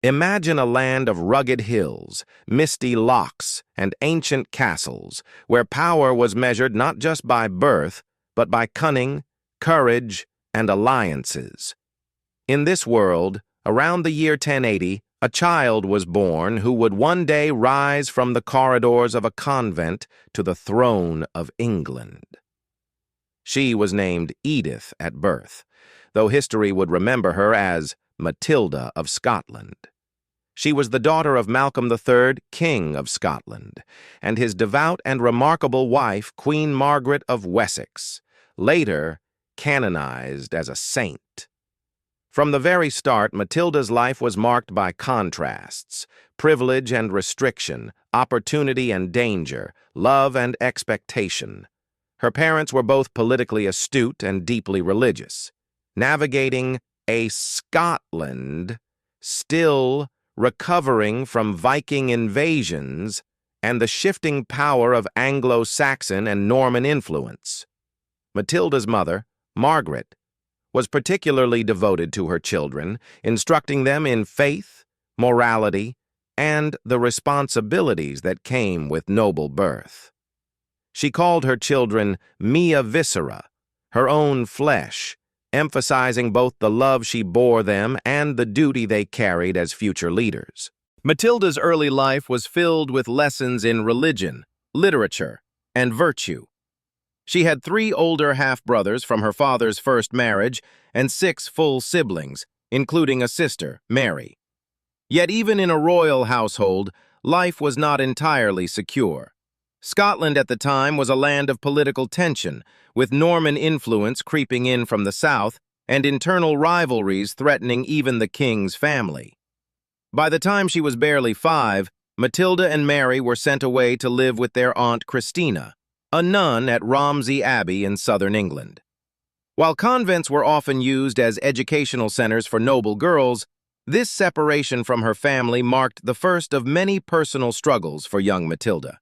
Imagine a land of rugged hills, misty lochs, and ancient castles, where power was measured not just by birth, but by cunning, courage, and alliances. In this world, around the year 1080, a child was born who would one day rise from the corridors of a convent to the throne of England. She was named Edith at birth, though history would remember her as Matilda of Scotland. She was the daughter of Malcolm III, King of Scotland, and his devout and remarkable wife, Queen Margaret of Wessex, later canonized as a saint. From the very start, Matilda's life was marked by contrasts, privilege and restriction, opportunity and danger, love and expectation. Her parents were both politically astute and deeply religious, navigating a Scotland still recovering from Viking invasions and the shifting power of Anglo-Saxon and Norman influence. Matilda's mother, Margaret, was particularly devoted to her children, instructing them in faith, morality, and the responsibilities that came with noble birth. She called her children mea viscera, her own flesh, emphasizing both the love she bore them and the duty they carried as future leaders. Matilda's early life was filled with lessons in religion, literature, and virtue. She had 3 older half-brothers from her father's first marriage and 6 full siblings, including a sister, Mary. Yet even in a royal household, life was not entirely secure. Scotland at the time was a land of political tension, with Norman influence creeping in from the south and internal rivalries threatening even the king's family. By the time she was barely 5, Matilda and Mary were sent away to live with their aunt Christina, a nun at Romsey Abbey in southern England. While convents were often used as educational centers for noble girls, this separation from her family marked the first of many personal struggles for young Matilda.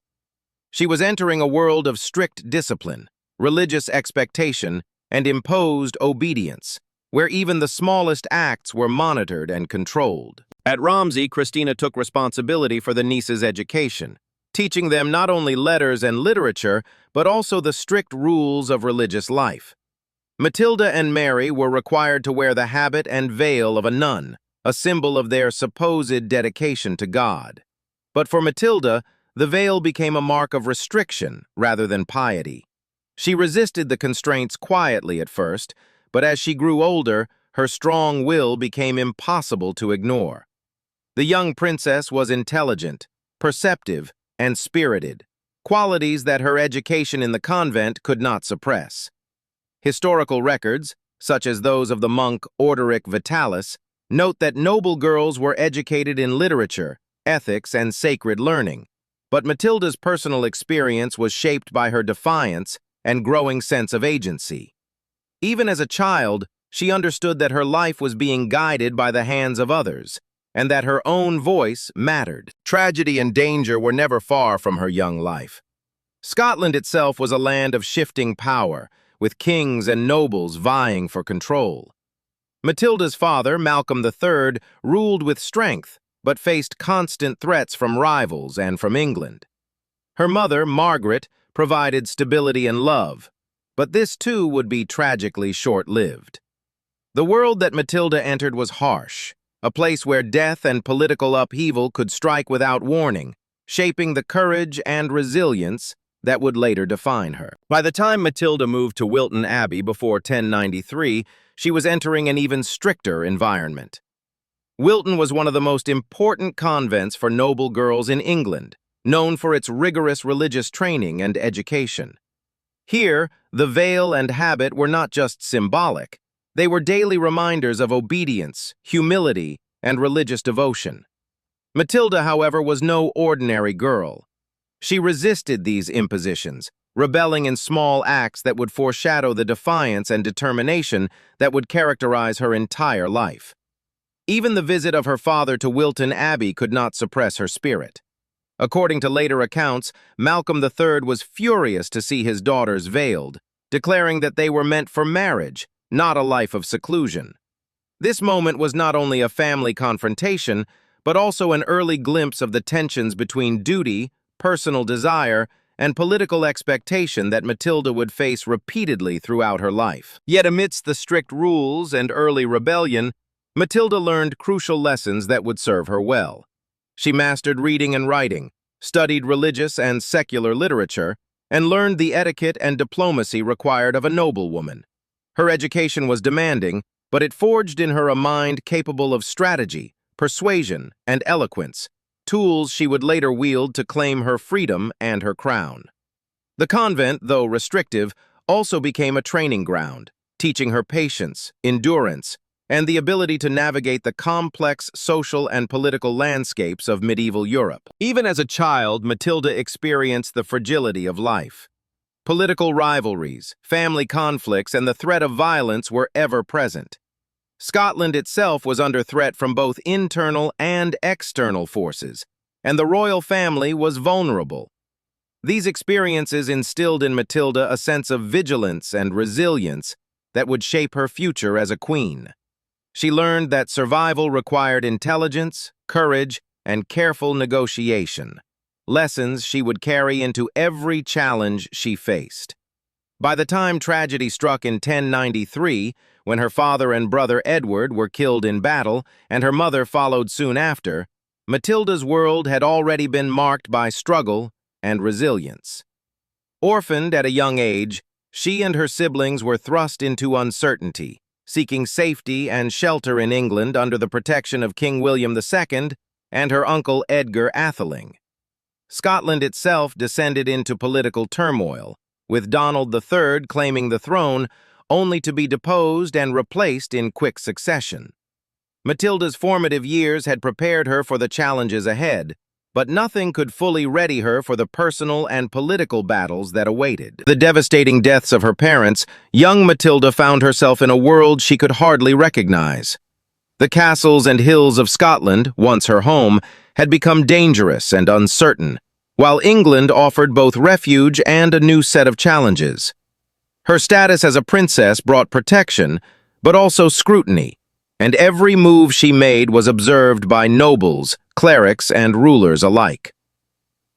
She was entering a world of strict discipline, religious expectation, and imposed obedience, where even the smallest acts were monitored and controlled. At Romsey, Christina took responsibility for the nieces' education, teaching them not only letters and literature, but also the strict rules of religious life. Matilda and Mary were required to wear the habit and veil of a nun, a symbol of their supposed dedication to God. But for Matilda, the veil became a mark of restriction rather than piety. She resisted the constraints quietly at first, but as she grew older, her strong will became impossible to ignore. The young princess was intelligent, perceptive, and spirited, qualities that her education in the convent could not suppress. Historical records, such as those of the monk Orderic Vitalis, note that noble girls were educated in literature, ethics, and sacred learning. But Matilda's personal experience was shaped by her defiance and growing sense of agency. Even as a child, she understood that her life was being guided by the hands of others, and that her own voice mattered. Tragedy and danger were never far from her young life. Scotland itself was a land of shifting power, with kings and nobles vying for control. Matilda's father, Malcolm III, ruled with strength, but faced constant threats from rivals and from England. Her mother, Margaret, provided stability and love, but this too would be tragically short-lived. The world that Matilda entered was harsh, a place where death and political upheaval could strike without warning, shaping the courage and resilience that would later define her. By the time Matilda moved to Wilton Abbey before 1093, she was entering an even stricter environment. Wilton was one of the most important convents for noble girls in England, known for its rigorous religious training and education. Here, the veil and habit were not just symbolic. They were daily reminders of obedience, humility, and religious devotion. Matilda, however, was no ordinary girl. She resisted these impositions, rebelling in small acts that would foreshadow the defiance and determination that would characterize her entire life. Even the visit of her father to Wilton Abbey could not suppress her spirit. According to later accounts, Malcolm III was furious to see his daughters veiled, declaring that they were meant for marriage, not a life of seclusion. This moment was not only a family confrontation, but also an early glimpse of the tensions between duty, personal desire, and political expectation that Matilda would face repeatedly throughout her life. Yet amidst the strict rules and early rebellion, Matilda learned crucial lessons that would serve her well. She mastered reading and writing, studied religious and secular literature, and learned the etiquette and diplomacy required of a noblewoman. Her education was demanding, but it forged in her a mind capable of strategy, persuasion, and eloquence, tools she would later wield to claim her freedom and her crown. The convent, though restrictive, also became a training ground, teaching her patience, endurance, and the ability to navigate the complex social and political landscapes of medieval Europe. Even as a child, Matilda experienced the fragility of life. Political rivalries, family conflicts, and the threat of violence were ever present. Scotland itself was under threat from both internal and external forces, and the royal family was vulnerable. These experiences instilled in Matilda a sense of vigilance and resilience that would shape her future as a queen. She learned that survival required intelligence, courage, and careful negotiation, lessons she would carry into every challenge she faced. By the time tragedy struck in 1093, when her father and brother Edward were killed in battle and her mother followed soon after, Matilda's world had already been marked by struggle and resilience. Orphaned at a young age, she and her siblings were thrust into uncertainty, seeking safety and shelter in England under the protection of King William II and her uncle Edgar Atheling. Scotland itself descended into political turmoil, with Donald III claiming the throne only to be deposed and replaced in quick succession. Matilda's formative years had prepared her for the challenges ahead, but nothing could fully ready her for the personal and political battles that awaited. The devastating deaths of her parents, young Matilda found herself in a world she could hardly recognize. The castles and hills of Scotland, once her home, had become dangerous and uncertain, while England offered both refuge and a new set of challenges. Her status as a princess brought protection, but also scrutiny, and every move she made was observed by nobles, clerics, and rulers alike.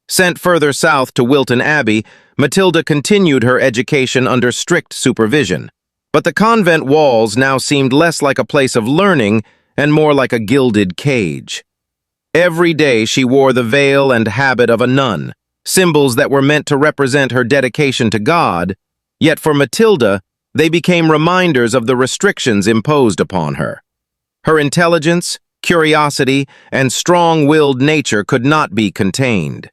Sent further south to Wilton Abbey, Matilda continued her education under strict supervision, but the convent walls now seemed less like a place of learning and more like a gilded cage. Every day she wore the veil and habit of a nun, symbols that were meant to represent her dedication to God, yet for Matilda, they became reminders of the restrictions imposed upon her. Her intelligence, curiosity, and strong-willed nature could not be contained.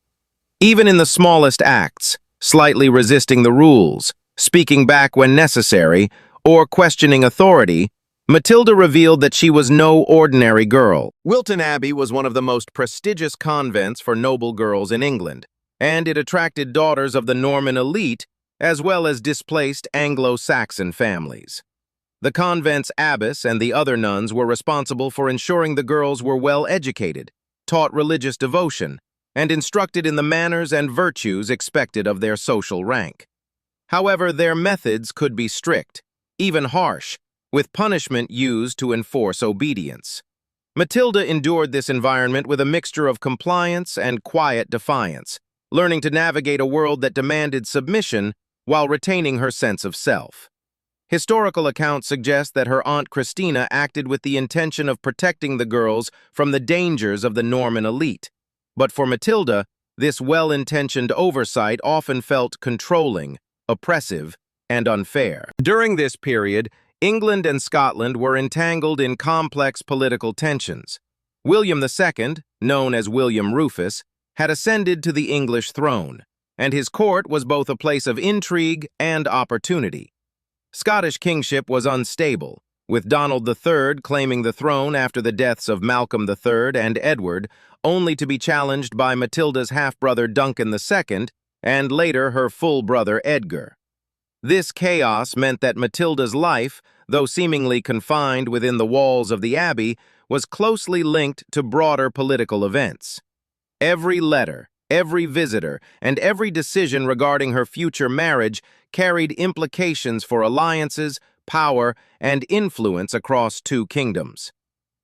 Even in the smallest acts, slightly resisting the rules, speaking back when necessary, or questioning authority, Matilda revealed that she was no ordinary girl. Wilton Abbey was one of the most prestigious convents for noble girls in England, and it attracted daughters of the Norman elite as well as displaced Anglo-Saxon families. The convent's abbess and the other nuns were responsible for ensuring the girls were well educated, taught religious devotion, and instructed in the manners and virtues expected of their social rank. However, their methods could be strict, even harsh, with punishment used to enforce obedience. Matilda endured this environment with a mixture of compliance and quiet defiance, learning to navigate a world that demanded submission while retaining her sense of self. Historical accounts suggest that her Aunt Christina acted with the intention of protecting the girls from the dangers of the Norman elite. But for Matilda, this well-intentioned oversight often felt controlling, oppressive, and unfair. During this period, England and Scotland were entangled in complex political tensions. William II, known as William Rufus, had ascended to the English throne, and his court was both a place of intrigue and opportunity. Scottish kingship was unstable, with Donald III claiming the throne after the deaths of Malcolm III and Edward, only to be challenged by Matilda's half-brother Duncan II and later her full brother Edgar. This chaos meant that Matilda's life, though seemingly confined within the walls of the abbey, was closely linked to broader political events. Every letter, every visitor, and every decision regarding her future marriage carried implications for alliances, power, and influence across two kingdoms.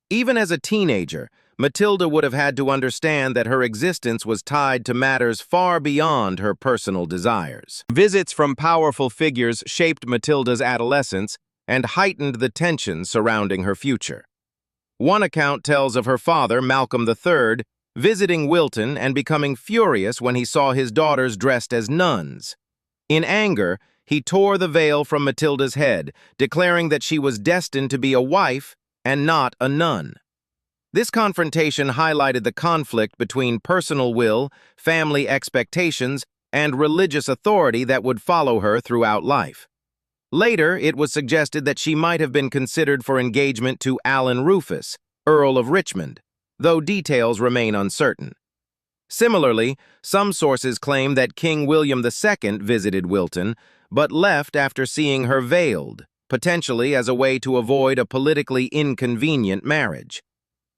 Even as a teenager, Matilda would have had to understand that her existence was tied to matters far beyond her personal desires. Visits from powerful figures shaped Matilda's adolescence and heightened the tensions surrounding her future. One account tells of her father, Malcolm III, visiting Wilton and becoming furious when he saw his daughters dressed as nuns. In anger, he tore the veil from Matilda's head, declaring that she was destined to be a wife and not a nun. This confrontation highlighted the conflict between personal will, family expectations, and religious authority that would follow her throughout life. Later, it was suggested that she might have been considered for engagement to Alan Rufus, Earl of Richmond, though details remain uncertain. Similarly, some sources claim that King William II visited Wilton, but left after seeing her veiled, potentially as a way to avoid a politically inconvenient marriage.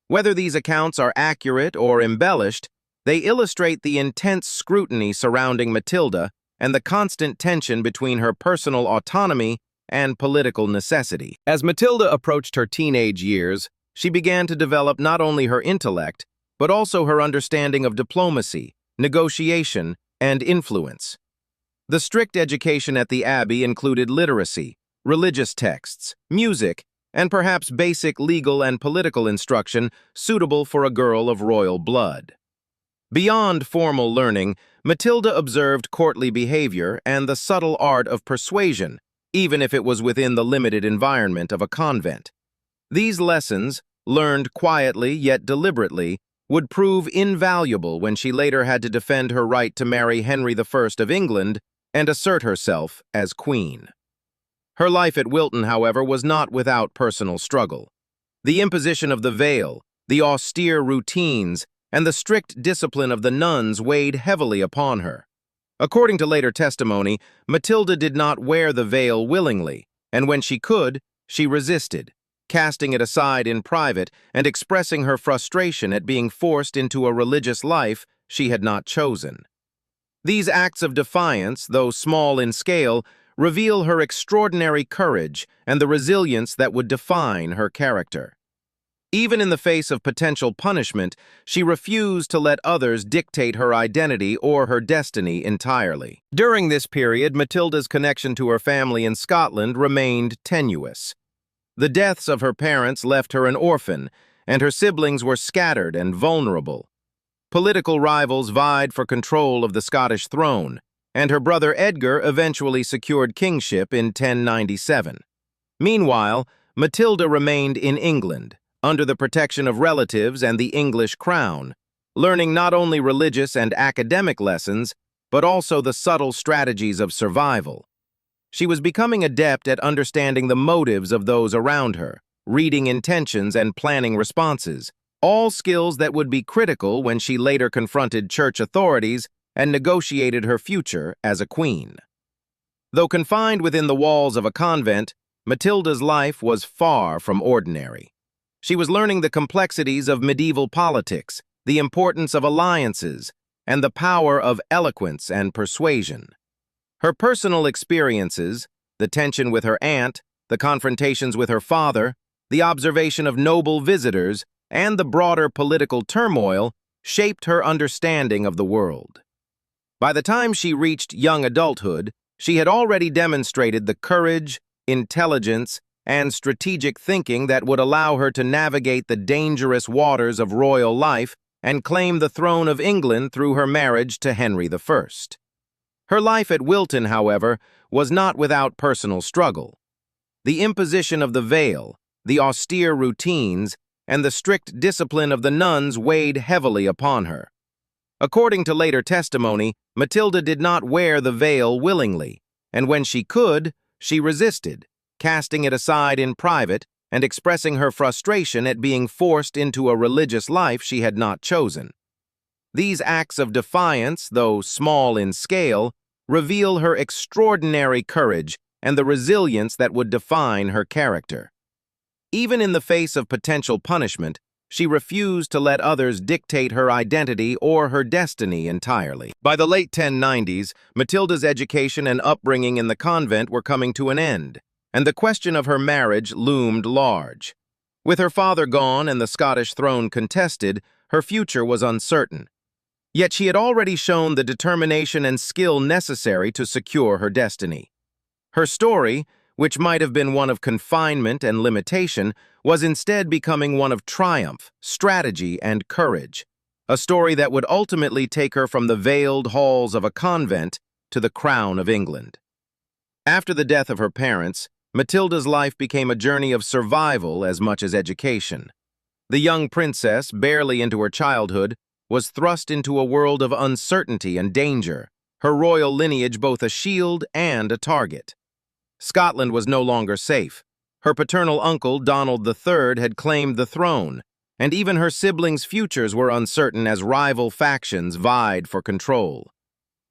Whether these accounts are accurate or embellished, they illustrate the intense scrutiny surrounding Matilda and the constant tension between her personal autonomy and political necessity. As Matilda approached her teenage years, she began to develop not only her intellect, but also her understanding of diplomacy, negotiation, and influence. The strict education at the Abbey included literacy, religious texts, music, and perhaps basic legal and political instruction suitable for a girl of royal blood. Beyond formal learning, Matilda observed courtly behavior and the subtle art of persuasion, even if it was within the limited environment of a convent. These lessons, learned quietly yet deliberately, would prove invaluable when she later had to defend her right to marry Henry I of England and assert herself as queen. Her life at Wilton, however, was not without personal struggle. The imposition of the veil, the austere routines, and the strict discipline of the nuns weighed heavily upon her. According to later testimony, Matilda did not wear the veil willingly, and when she could, she resisted, casting it aside in private and expressing her frustration at being forced into a religious life she had not chosen. These acts of defiance, though small in scale, reveal her extraordinary courage and the resilience that would define her character. Even in the face of potential punishment, she refused to let others dictate her identity or her destiny entirely. During this period, Matilda's connection to her family in Scotland remained tenuous. The deaths of her parents left her an orphan, and her siblings were scattered and vulnerable. Political rivals vied for control of the Scottish throne, and her brother Edgar eventually secured kingship in 1097. Meanwhile, Matilda remained in England, under the protection of relatives and the English crown, learning not only religious and academic lessons, but also the subtle strategies of survival. She was becoming adept at understanding the motives of those around her, reading intentions and planning responses, all skills that would be critical when she later confronted church authorities and negotiated her future as a queen. Though confined within the walls of a convent, Matilda's life was far from ordinary. She was learning the complexities of medieval politics, the importance of alliances, and the power of eloquence and persuasion. Her personal experiences, the tension with her aunt, the confrontations with her father, the observation of noble visitors, and the broader political turmoil shaped her understanding of the world. By the time she reached young adulthood, she had already demonstrated the courage, intelligence, and strategic thinking that would allow her to navigate the dangerous waters of royal life and claim the throne of England through her marriage to Henry I. Her life at Wilton, however, was not without personal struggle. The imposition of the veil, the austere routines, and the strict discipline of the nuns weighed heavily upon her. According to later testimony, Matilda did not wear the veil willingly, and when she could, she resisted, casting it aside in private and expressing her frustration at being forced into a religious life she had not chosen. These acts of defiance, though small in scale, reveal her extraordinary courage and the resilience that would define her character. Even in the face of potential punishment, she refused to let others dictate her identity or her destiny entirely. By the late 1090s, Matilda's education and upbringing in the convent were coming to an end, and the question of her marriage loomed large. With her father gone and the Scottish throne contested, her future was uncertain. Yet she had already shown the determination and skill necessary to secure her destiny. Her story, which might have been one of confinement and limitation, was instead becoming one of triumph, strategy, and courage, a story that would ultimately take her from the veiled halls of a convent to the crown of England. After the death of her parents, Matilda's life became a journey of survival as much as education. The young princess, barely into her childhood, was thrust into a world of uncertainty and danger, her royal lineage both a shield and a target. Scotland was no longer safe. Her paternal uncle, Donald III, had claimed the throne, and even her siblings' futures were uncertain as rival factions vied for control.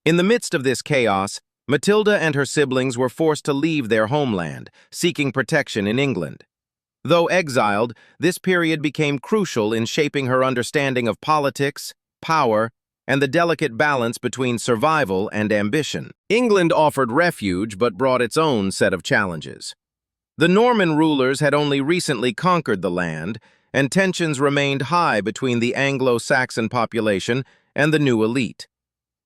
In the midst of this chaos, Matilda and her siblings were forced to leave their homeland, seeking protection in England. Though exiled, this period became crucial in shaping her understanding of politics, power, and the delicate balance between survival and ambition. England offered refuge but brought its own set of challenges. The Norman rulers had only recently conquered the land, and tensions remained high between the Anglo-Saxon population and the new elite.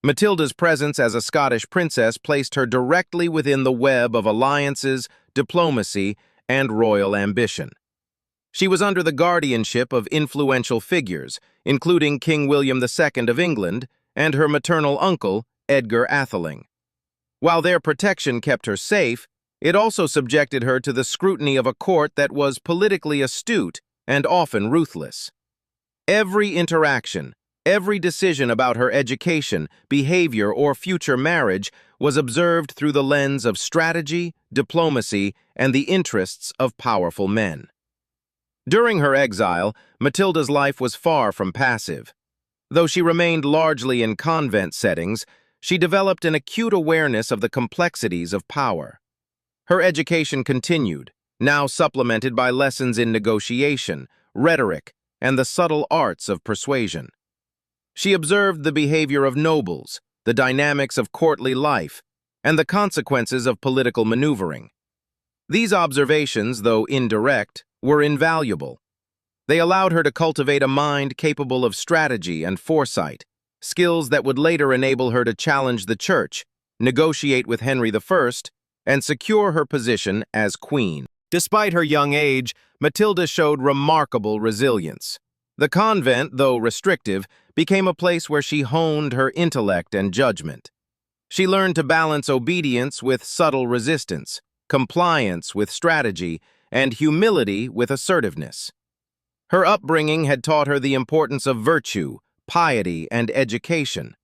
Matilda's presence as a Scottish princess placed her directly within the web of alliances, diplomacy, and royal ambition. She was under the guardianship of influential figures, including King William II of England and her maternal uncle, Edgar Atheling. While their protection kept her safe, it also subjected her to the scrutiny of a court that was politically astute and often ruthless. Every interaction, every decision about her education, behavior, or future marriage was observed through the lens of strategy, diplomacy, and the interests of powerful men. During her exile, Matilda's life was far from passive. Though she remained largely in convent settings, she developed an acute awareness of the complexities of power. Her education continued, now supplemented by lessons in negotiation, rhetoric, and the subtle arts of persuasion. She observed the behavior of nobles, the dynamics of courtly life, and the consequences of political maneuvering. These observations, though indirect, were invaluable. They allowed her to cultivate a mind capable of strategy and foresight, skills that would later enable her to challenge the church, negotiate with Henry I, and secure her position as queen. Despite her young age, Matilda showed remarkable resilience. The convent, though restrictive, became a place where she honed her intellect and judgment. She learned to balance obedience with subtle resistance, compliance with strategy, and humility with assertiveness. Her upbringing had taught her the importance of virtue, piety, and education,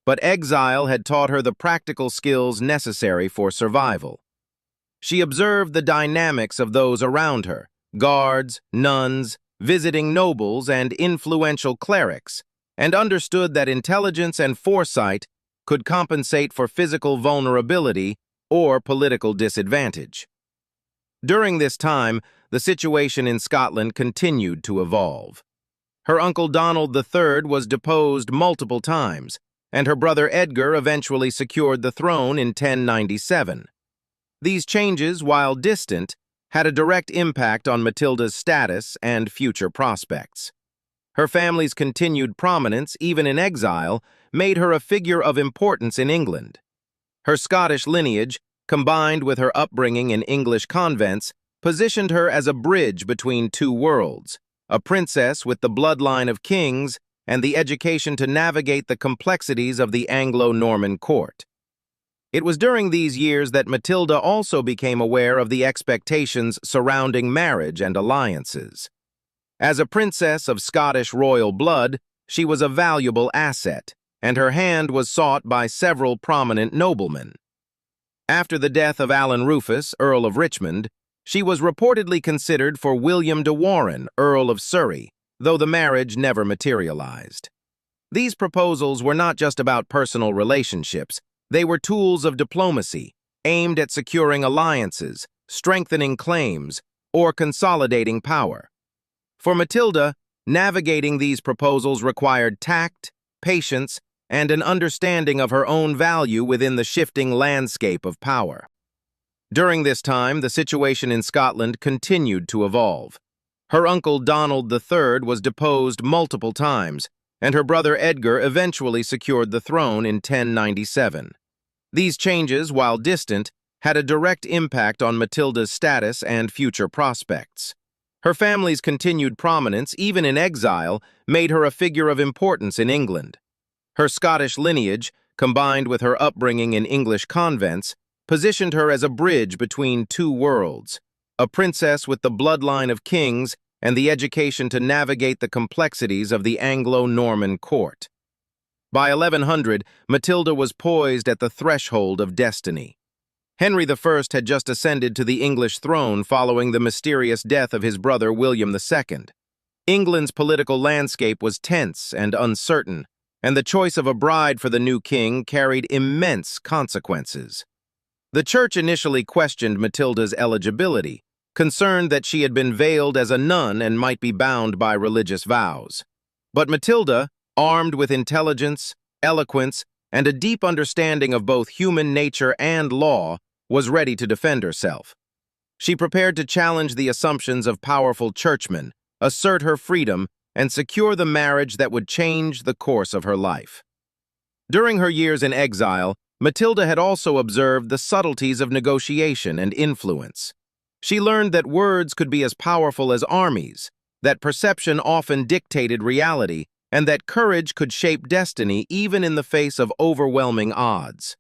but exile had taught her the practical skills necessary for survival. She observed the dynamics of those around her, guards, nuns, visiting nobles, and influential clerics, and understood that intelligence and foresight could compensate for physical vulnerability or political disadvantage. During this time, the situation in Scotland continued to evolve. Her uncle Donald III was deposed multiple times, and her brother Edgar eventually secured the throne in 1097. These changes, while distant, had a direct impact on Matilda's status and future prospects. Her family's continued prominence, even in exile, made her a figure of importance in England. Her Scottish lineage, combined with her upbringing in English convents, positioned her as a bridge between two worlds, a princess with the bloodline of kings and the education to navigate the complexities of the Anglo-Norman court. It was during these years that Matilda also became aware of the expectations surrounding marriage and alliances. As a princess of Scottish royal blood, she was a valuable asset, and her hand was sought by several prominent noblemen. After the death of Alan Rufus, Earl of Richmond, she was reportedly considered for William de Warenne, Earl of Surrey, though the marriage never materialized. These proposals were not just about personal relationships. They were tools of diplomacy, aimed at securing alliances, strengthening claims, or consolidating power. For Matilda, navigating these proposals required tact, patience, and an understanding of her own value within the shifting landscape of power. During this time, the situation in Scotland continued to evolve. Her uncle Donald III was deposed multiple times, and her brother Edgar eventually secured the throne in 1097. These changes, while distant, had a direct impact on Matilda's status and future prospects. Her family's continued prominence, even in exile, made her a figure of importance in England. Her Scottish lineage, combined with her upbringing in English convents, positioned her as a bridge between two worlds, a princess with the bloodline of kings and the education to navigate the complexities of the Anglo-Norman court. By 1100, Matilda was poised at the threshold of destiny. Henry I had just ascended to the English throne following the mysterious death of his brother William II. England's political landscape was tense and uncertain, and the choice of a bride for the new king carried immense consequences. The church initially questioned Matilda's eligibility, concerned that she had been veiled as a nun and might be bound by religious vows. But Matilda, armed with intelligence, eloquence, and a deep understanding of both human nature and law, was ready to defend herself. She prepared to challenge the assumptions of powerful churchmen, assert her freedom, and secure the marriage that would change the course of her life. During her years in exile, Matilda had also observed the subtleties of negotiation and influence. She learned that words could be as powerful as armies, that perception often dictated reality, and that courage could shape destiny even in the face of overwhelming odds.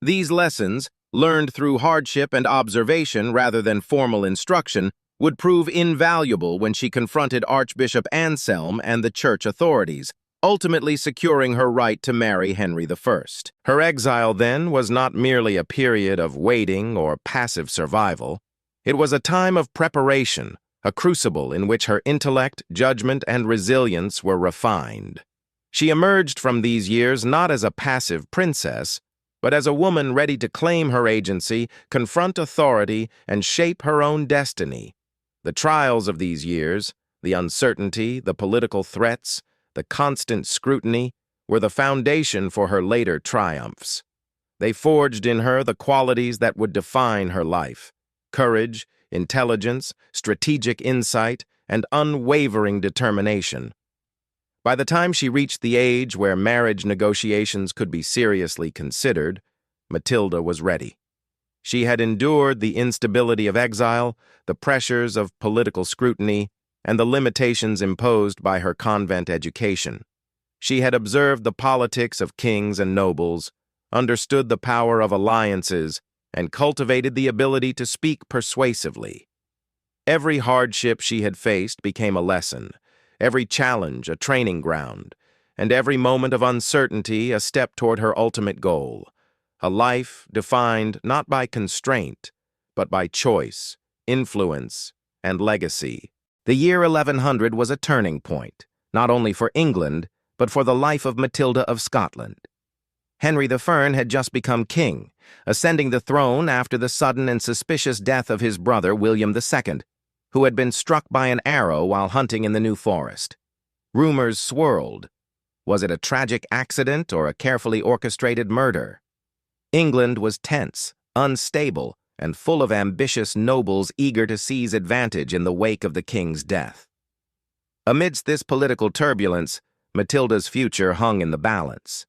These lessons, learned through hardship and observation rather than formal instruction, would prove invaluable when she confronted Archbishop Anselm and the church authorities, ultimately securing her right to marry Henry I. Her exile, then, was not merely a period of waiting or passive survival. It was a time of preparation, a crucible in which her intellect, judgment, and resilience were refined. She emerged from these years not as a passive princess, but as a woman ready to claim her agency, confront authority, and shape her own destiny. The trials of these years, the uncertainty, the political threats, the constant scrutiny, were the foundation for her later triumphs. They forged in her the qualities that would define her life: courage, intelligence, strategic insight, and unwavering determination. By the time she reached the age where marriage negotiations could be seriously considered, Matilda was ready. She had endured the instability of exile, the pressures of political scrutiny, and the limitations imposed by her convent education. She had observed the politics of kings and nobles, understood the power of alliances, and cultivated the ability to speak persuasively. Every hardship she had faced became a lesson, every challenge a training ground, and every moment of uncertainty a step toward her ultimate goal, a life defined not by constraint, but by choice, influence, and legacy. The year 1100 was a turning point, not only for England, but for the life of Matilda of Scotland. Henry I had just become king, ascending the throne after the sudden and suspicious death of his brother William II, who had been struck by an arrow while hunting in the New Forest. Rumors swirled. Was it a tragic accident or a carefully orchestrated murder? England was tense, unstable, and full of ambitious nobles eager to seize advantage in the wake of the king's death. Amidst this political turbulence, Matilda's future hung in the balance.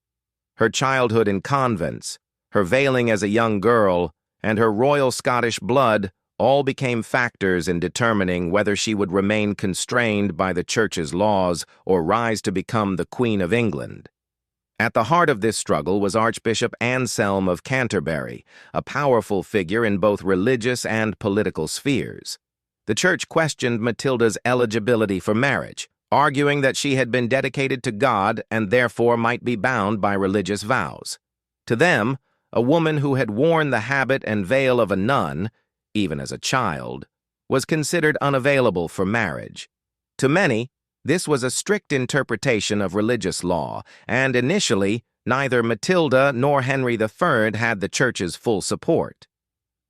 Her childhood in convents, her veiling as a young girl, and her royal Scottish blood all became factors in determining whether she would remain constrained by the Church's laws or rise to become the Queen of England. At the heart of this struggle was Archbishop Anselm of Canterbury, a powerful figure in both religious and political spheres. The Church questioned Matilda's eligibility for marriage, arguing that she had been dedicated to God and therefore might be bound by religious vows. To them, a woman who had worn the habit and veil of a nun, even as a child, was considered unavailable for marriage. To many, this was a strict interpretation of religious law, and initially, neither Matilda nor Henry I had the Church's full support.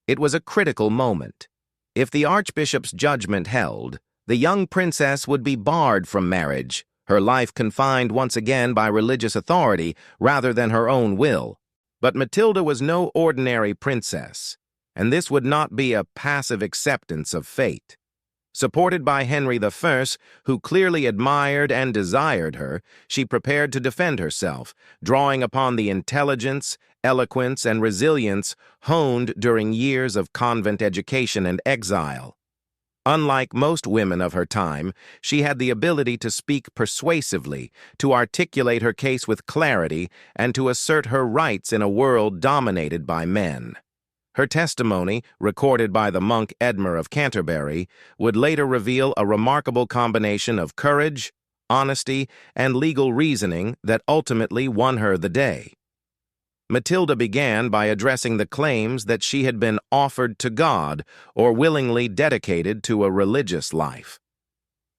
It was a critical moment. If the Archbishop's judgment held, the young princess would be barred from marriage, her life confined once again by religious authority rather than her own will. But Matilda was no ordinary princess, and this would not be a passive acceptance of fate. Supported by Henry I, who clearly admired and desired her, she prepared to defend herself, drawing upon the intelligence, eloquence, and resilience honed during years of convent education and exile. Unlike most women of her time, she had the ability to speak persuasively, to articulate her case with clarity, and to assert her rights in a world dominated by men. Her testimony, recorded by the monk Edmer of Canterbury, would later reveal a remarkable combination of courage, honesty, and legal reasoning that ultimately won her the day. Matilda began by addressing the claims that she had been offered to God or willingly dedicated to a religious life.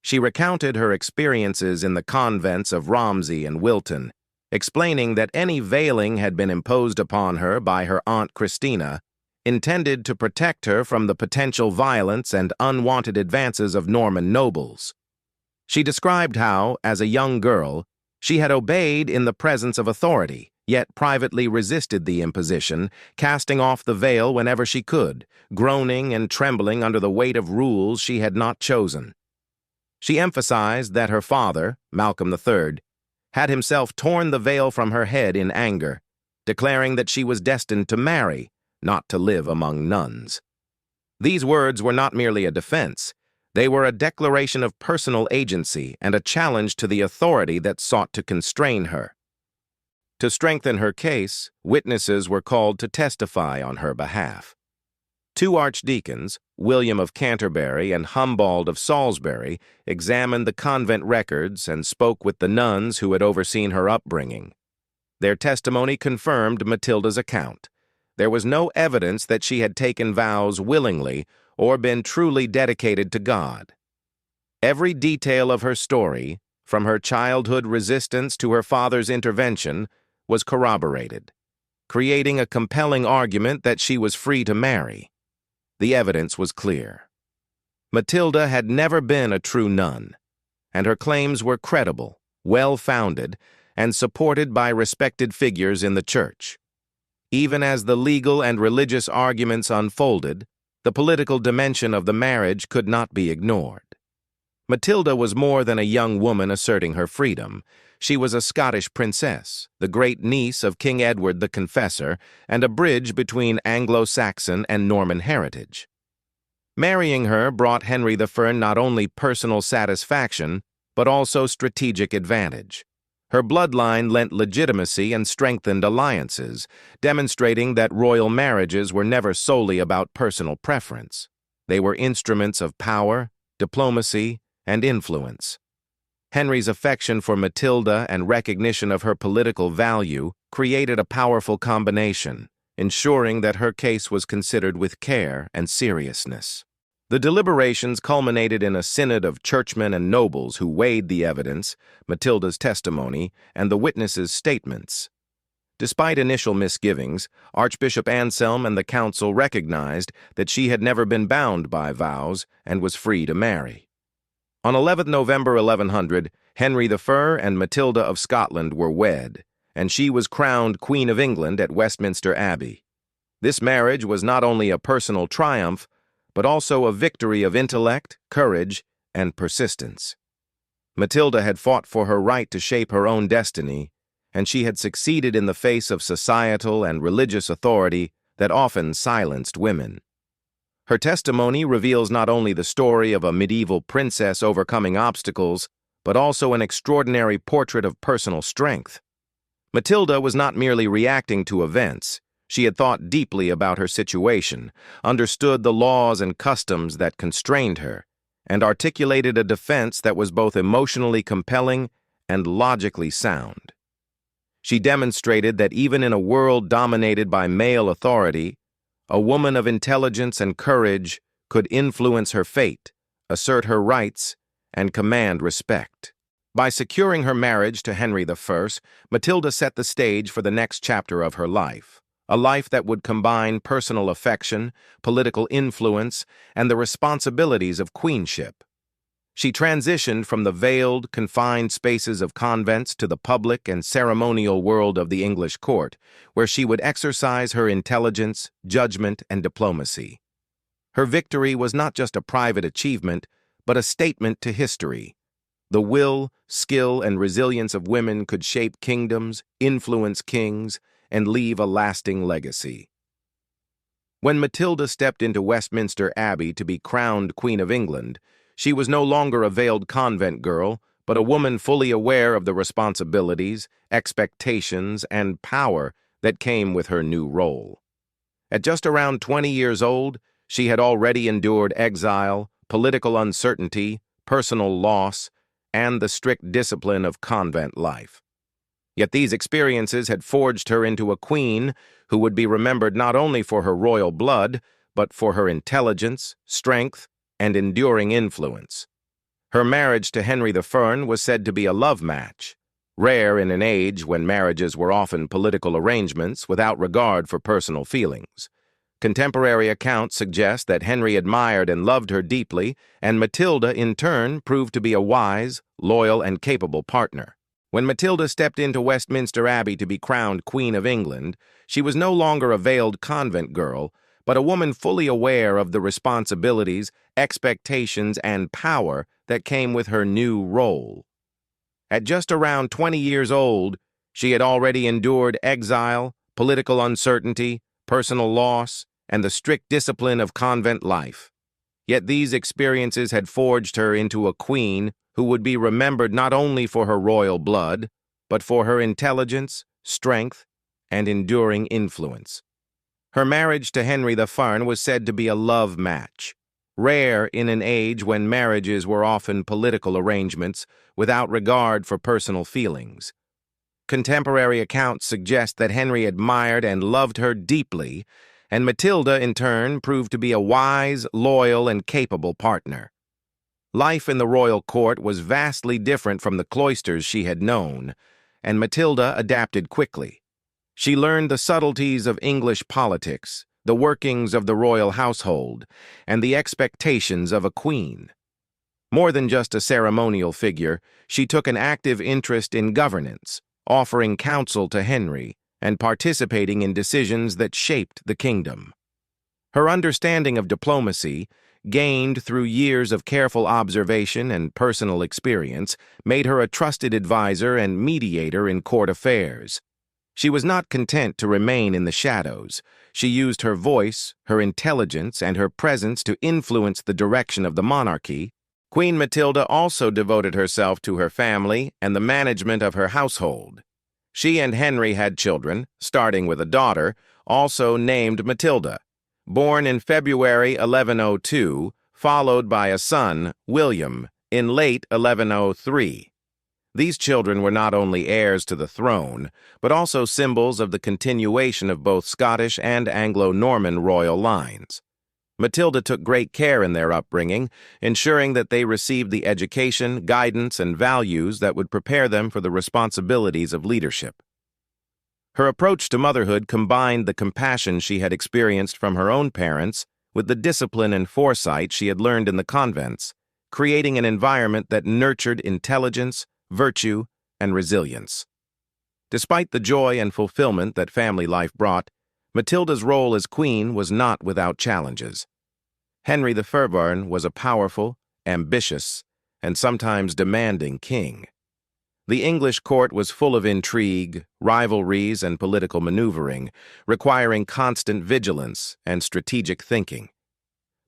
She recounted her experiences in the convents of Romsey and Wilton, explaining that any veiling had been imposed upon her by her Aunt Christina, intended to protect her from the potential violence and unwanted advances of Norman nobles. She described how, as a young girl, she had obeyed in the presence of authority, yet privately resisted the imposition, casting off the veil whenever she could, groaning and trembling under the weight of rules she had not chosen. She emphasized that her father, Malcolm III, had himself torn the veil from her head in anger, declaring that she was destined to marry, not to live among nuns. These words were not merely a defense. They were a declaration of personal agency and a challenge to the authority that sought to constrain her. To strengthen her case, witnesses were called to testify on her behalf. Two archdeacons, William of Canterbury and Humbald of Salisbury, examined the convent records and spoke with the nuns who had overseen her upbringing. Their testimony confirmed Matilda's account. There was no evidence that she had taken vows willingly or been truly dedicated to God. Every detail of her story, from her childhood resistance to her father's intervention, was corroborated, creating a compelling argument that she was free to marry. The evidence was clear. Matilda had never been a true nun, and her claims were credible, well-founded, and supported by respected figures in the church. Even as the legal and religious arguments unfolded, the political dimension of the marriage could not be ignored. Matilda was more than a young woman asserting her freedom. She was a Scottish princess, the great niece of King Edward the Confessor, and a bridge between Anglo-Saxon and Norman heritage. Marrying her brought Henry I not only personal satisfaction, but also strategic advantage. Her bloodline lent legitimacy and strengthened alliances, demonstrating that royal marriages were never solely about personal preference. They were instruments of power, diplomacy, and influence. Henry's affection for Matilda and recognition of her political value created a powerful combination, ensuring that her case was considered with care and seriousness. The deliberations culminated in a synod of churchmen and nobles who weighed the evidence, Matilda's testimony, and the witnesses' statements. Despite initial misgivings, Archbishop Anselm and the council recognized that she had never been bound by vows and was free to marry. On 11 November 1100, Henry I and Matilda of Scotland were wed, and she was crowned Queen of England at Westminster Abbey. This marriage was not only a personal triumph, but also a victory of intellect, courage, and persistence. Matilda had fought for her right to shape her own destiny, and she had succeeded in the face of societal and religious authority that often silenced women. Her testimony reveals not only the story of a medieval princess overcoming obstacles, but also an extraordinary portrait of personal strength. Matilda was not merely reacting to events. She had thought deeply about her situation, understood the laws and customs that constrained her, and articulated a defense that was both emotionally compelling and logically sound. She demonstrated that even in a world dominated by male authority, a woman of intelligence and courage could influence her fate, assert her rights, and command respect. By securing her marriage to Henry I, Matilda set the stage for the next chapter of her life. A life that would combine personal affection, political influence, and the responsibilities of queenship. She transitioned from the veiled, confined spaces of convents to the public and ceremonial world of the English court, where she would exercise her intelligence, judgment, and diplomacy. Her victory was not just a private achievement, but a statement to history. The will, skill, and resilience of women could shape kingdoms, influence kings, and leave a lasting legacy. When Matilda stepped into Westminster Abbey to be crowned Queen of England, she was no longer a veiled convent girl, but a woman fully aware of the responsibilities, expectations, and power that came with her new role. At just around 20 years old, she had already endured exile, political uncertainty, personal loss, and the strict discipline of convent life. Yet these experiences had forged her into a queen who would be remembered not only for her royal blood, but for her intelligence, strength, and enduring influence. Her marriage to Henry I was said to be a love match, rare in an age when marriages were often political arrangements without regard for personal feelings. Contemporary accounts suggest that Henry admired and loved her deeply, and Matilda, in turn, proved to be a wise, loyal, and capable partner. When Matilda stepped into Westminster Abbey to be crowned Queen of England, she was no longer a veiled convent girl, but a woman fully aware of the responsibilities, expectations, and power that came with her new role. At just around 20 years old, she had already endured exile, political uncertainty, personal loss, and the strict discipline of convent life. Yet these experiences had forged her into a queen who would be remembered not only for her royal blood, but for her intelligence, strength, and enduring influence. Her marriage to Henry I was said to be a love match, rare in an age when marriages were often political arrangements without regard for personal feelings. Contemporary accounts suggest that Henry admired and loved her deeply, and Matilda, in turn, proved to be a wise, loyal, and capable partner. Life in the royal court was vastly different from the cloisters she had known, and Matilda adapted quickly. She learned the subtleties of English politics, the workings of the royal household, and the expectations of a queen. More than just a ceremonial figure, she took an active interest in governance, offering counsel to Henry, and participating in decisions that shaped the kingdom. Her understanding of diplomacy, gained through years of careful observation and personal experience, made her a trusted advisor and mediator in court affairs. She was not content to remain in the shadows. She used her voice, her intelligence, and her presence to influence the direction of the monarchy. Queen Matilda also devoted herself to her family and the management of her household. She and Henry had children, starting with a daughter, also named Matilda, born in February 1102, followed by a son, William, in late 1103. These children were not only heirs to the throne, but also symbols of the continuation of both Scottish and Anglo-Norman royal lines. Matilda took great care in their upbringing, ensuring that they received the education, guidance, and values that would prepare them for the responsibilities of leadership. Her approach to motherhood combined the compassion she had experienced from her own parents with the discipline and foresight she had learned in the convents, creating an environment that nurtured intelligence, virtue, and resilience. Despite the joy and fulfillment that family life brought, Matilda's role as queen was not without challenges. Henry I was a powerful, ambitious, and sometimes demanding king. The English court was full of intrigue, rivalries, and political maneuvering, requiring constant vigilance and strategic thinking.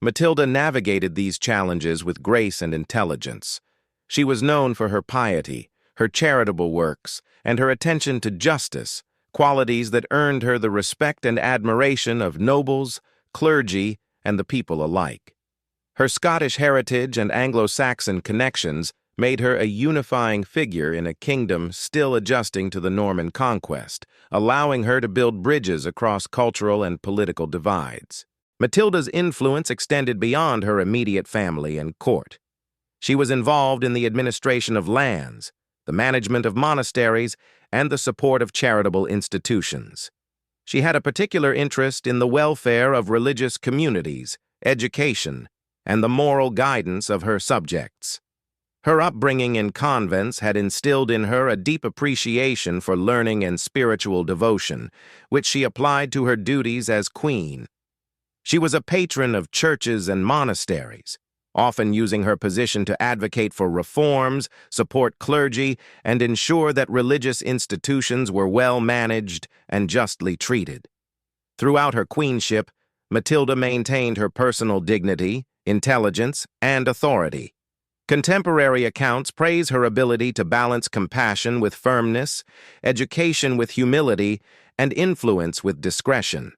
Matilda navigated these challenges with grace and intelligence. She was known for her piety, her charitable works, and her attention to justice, qualities that earned her the respect and admiration of nobles, clergy, and the people alike. Her Scottish heritage and Anglo-Saxon connections made her a unifying figure in a kingdom still adjusting to the Norman conquest, allowing her to build bridges across cultural and political divides. Matilda's influence extended beyond her immediate family and court. She was involved in the administration of lands, the management of monasteries, and the support of charitable institutions. She had a particular interest in the welfare of religious communities, education, and the moral guidance of her subjects. Her upbringing in convents had instilled in her a deep appreciation for learning and spiritual devotion, which she applied to her duties as queen. She was a patron of churches and monasteries, often using her position to advocate for reforms, support clergy, and ensure that religious institutions were well managed and justly treated. Throughout her queenship, Matilda maintained her personal dignity, intelligence, and authority. Contemporary accounts praise her ability to balance compassion with firmness, education with humility, and influence with discretion.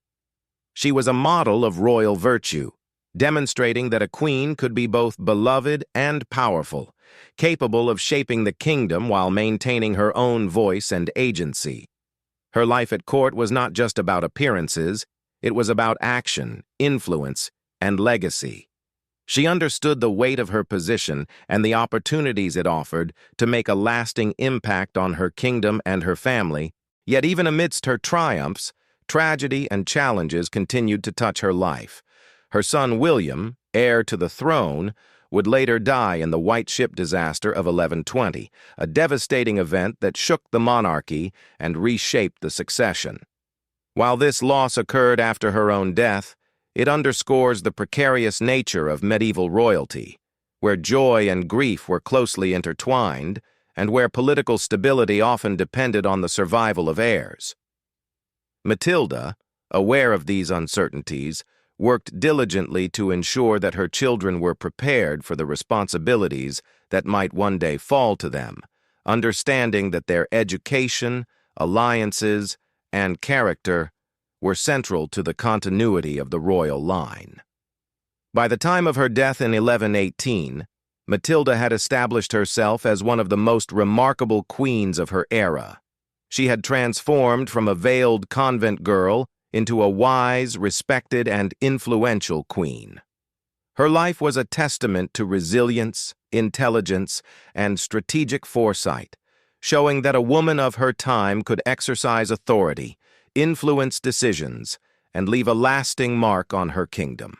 She was a model of royal virtue, demonstrating that a queen could be both beloved and powerful, capable of shaping the kingdom while maintaining her own voice and agency. Her life at court was not just about appearances, it was about action, influence, and legacy. She understood the weight of her position and the opportunities it offered to make a lasting impact on her kingdom and her family, yet even amidst her triumphs, tragedy and challenges continued to touch her life. Her son William, heir to the throne, would later die in the White Ship disaster of 1120, a devastating event that shook the monarchy and reshaped the succession. While this loss occurred after her own death, it underscores the precarious nature of medieval royalty, where joy and grief were closely intertwined, and where political stability often depended on the survival of heirs. Matilda, aware of these uncertainties, worked diligently to ensure that her children were prepared for the responsibilities that might one day fall to them, understanding that their education, alliances, and character were central to the continuity of the royal line. By the time of her death in 1118, Matilda had established herself as one of the most remarkable queens of her era. She had transformed from a veiled convent girl into a wise, respected, and influential queen. Her life was a testament to resilience, intelligence, and strategic foresight, showing that a woman of her time could exercise authority, influence decisions, and leave a lasting mark on her kingdom.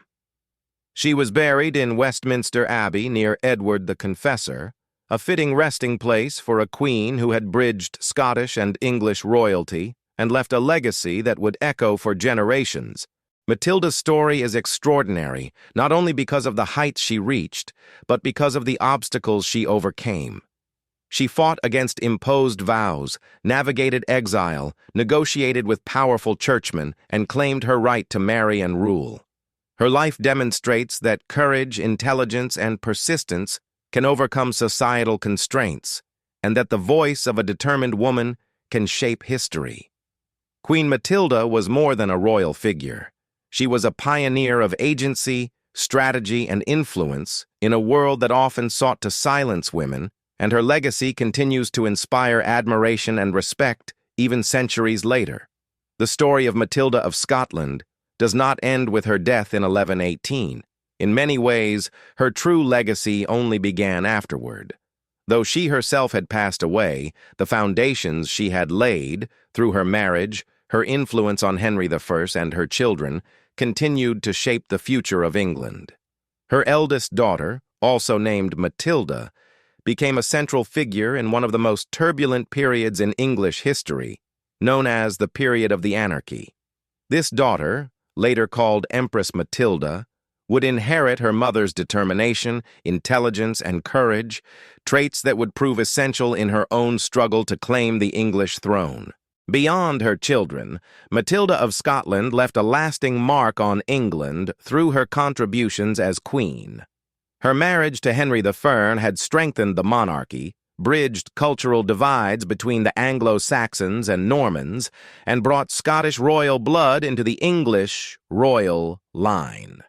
She was buried in Westminster Abbey near Edward the Confessor, a fitting resting place for a queen who had bridged Scottish and English royalty and left a legacy that would echo for generations. Matilda's story is extraordinary, not only because of the heights she reached, but because of the obstacles she overcame. She fought against imposed vows, navigated exile, negotiated with powerful churchmen, and claimed her right to marry and rule. Her life demonstrates that courage, intelligence, and persistence can overcome societal constraints, and that the voice of a determined woman can shape history. Queen Matilda was more than a royal figure. She was a pioneer of agency, strategy, and influence in a world that often sought to silence women, and her legacy continues to inspire admiration and respect even centuries later. The story of Matilda of Scotland does not end with her death in 1118. In many ways, her true legacy only began afterward. Though she herself had passed away, the foundations she had laid, through her marriage, her influence on Henry I and her children, continued to shape the future of England. Her eldest daughter, also named Matilda, became a central figure in one of the most turbulent periods in English history, known as the Period of the Anarchy. This daughter, later called Empress Matilda, would inherit her mother's determination, intelligence, and courage, traits that would prove essential in her own struggle to claim the English throne. Beyond her children, Matilda of Scotland left a lasting mark on England through her contributions as queen. Her marriage to Henry I had strengthened the monarchy, bridged cultural divides between the Anglo-Saxons and Normans, and brought Scottish royal blood into the English royal line.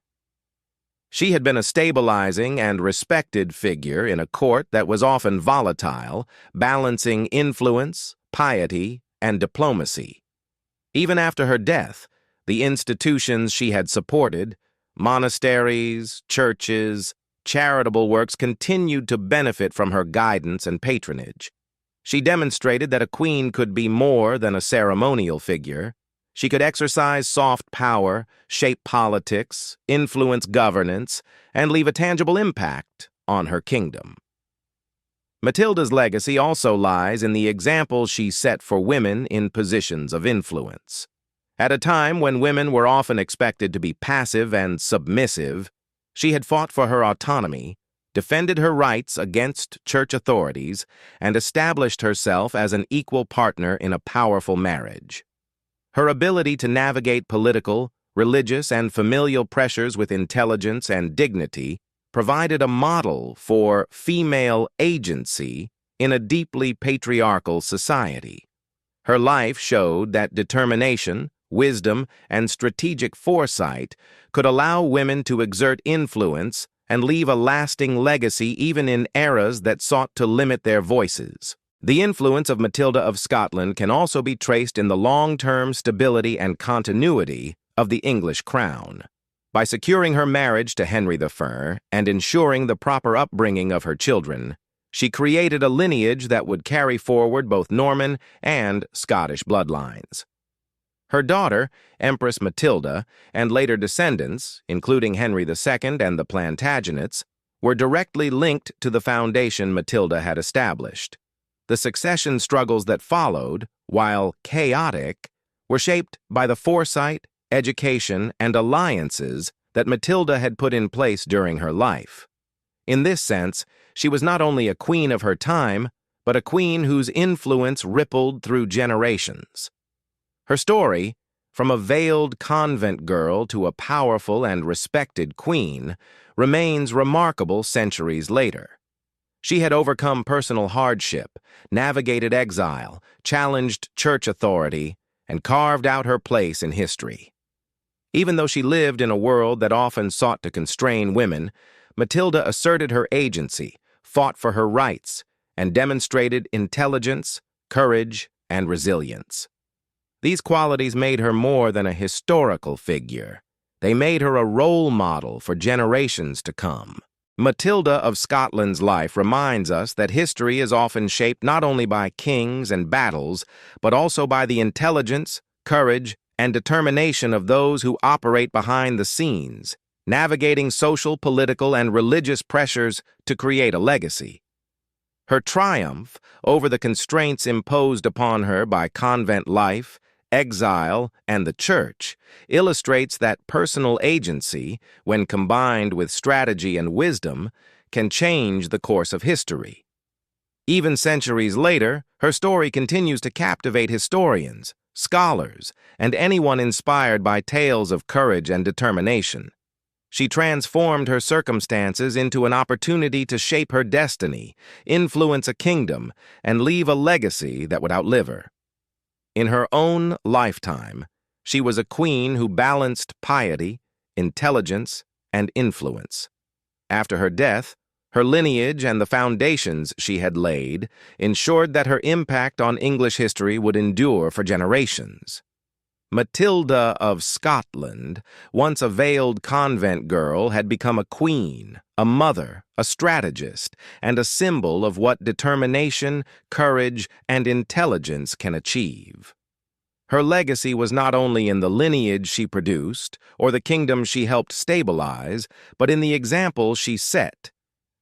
She had been a stabilizing and respected figure in a court that was often volatile, balancing influence, piety, and diplomacy. Even after her death, the institutions she had supported, monasteries, churches, charitable works continued to benefit from her guidance and patronage. She demonstrated that a queen could be more than a ceremonial figure. She could exercise soft power, shape politics, influence governance, and leave a tangible impact on her kingdom. Matilda's legacy also lies in the example she set for women in positions of influence. At a time when women were often expected to be passive and submissive, She had fought for her autonomy, defended her rights against church authorities, and established herself as an equal partner in a powerful marriage. Her ability to navigate political, religious, and familial pressures with intelligence and dignity provided a model for female agency in a deeply patriarchal society. Her life showed that determination, wisdom, and strategic foresight could allow women to exert influence and leave a lasting legacy even in eras that sought to limit their voices. The influence of Matilda of Scotland can also be traced in the long-term stability and continuity of the English crown. By securing her marriage to Henry I and ensuring the proper upbringing of her children, she created a lineage that would carry forward both Norman and Scottish bloodlines. Her daughter, Empress Matilda, and later descendants, including Henry II and the Plantagenets, were directly linked to the foundation Matilda had established. The succession struggles that followed, while chaotic, were shaped by the foresight, education, and alliances that Matilda had put in place during her life. In this sense, she was not only a queen of her time, but a queen whose influence rippled through generations. Her story, from a veiled convent girl to a powerful and respected queen, remains remarkable centuries later. She had overcome personal hardship, navigated exile, challenged church authority, and carved out her place in history. Even though she lived in a world that often sought to constrain women, Matilda asserted her agency, fought for her rights, and demonstrated intelligence, courage, and resilience. These qualities made her more than a historical figure. They made her a role model for generations to come. Matilda of Scotland's life reminds us that history is often shaped not only by kings and battles, but also by the intelligence, courage, and determination of those who operate behind the scenes, navigating social, political, and religious pressures to create a legacy. Her triumph over the constraints imposed upon her by convent life, exile, and the church illustrates that personal agency, when combined with strategy and wisdom, can change the course of history. Even centuries later, her story continues to captivate historians, scholars, and anyone inspired by tales of courage and determination. She transformed her circumstances into an opportunity to shape her destiny, influence a kingdom, and leave a legacy that would outlive her. In her own lifetime, she was a queen who balanced piety, intelligence, and influence. After her death, her lineage and the foundations she had laid ensured that her impact on English history would endure for generations. Matilda of Scotland, once a veiled convent girl, had become a queen, a mother, a strategist, and a symbol of what determination, courage, and intelligence can achieve. Her legacy was not only in the lineage she produced or the kingdom she helped stabilize, but in the example she set,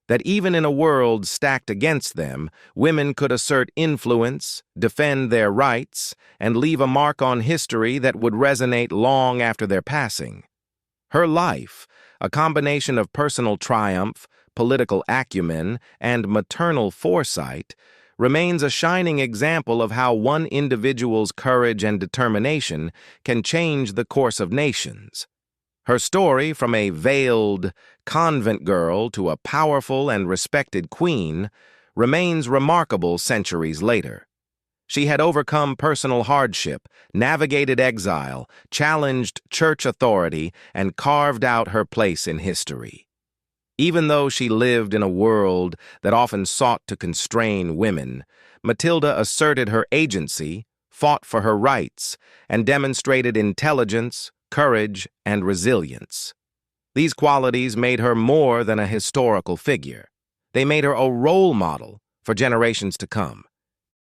that even in a world stacked against them, women could assert influence, defend their rights, and leave a mark on history that would resonate long after their passing. Her life, a combination of personal triumph, political acumen, and maternal foresight, remains a shining example of how one individual's courage and determination can change the course of nations. Her story, from a veiled convent girl to a powerful and respected queen, remains remarkable centuries later. She had overcome personal hardship, navigated exile, challenged church authority, and carved out her place in history. Even though she lived in a world that often sought to constrain women, Matilda asserted her agency, fought for her rights, and demonstrated intelligence, courage, and resilience. These qualities made her more than a historical figure. They made her a role model for generations to come.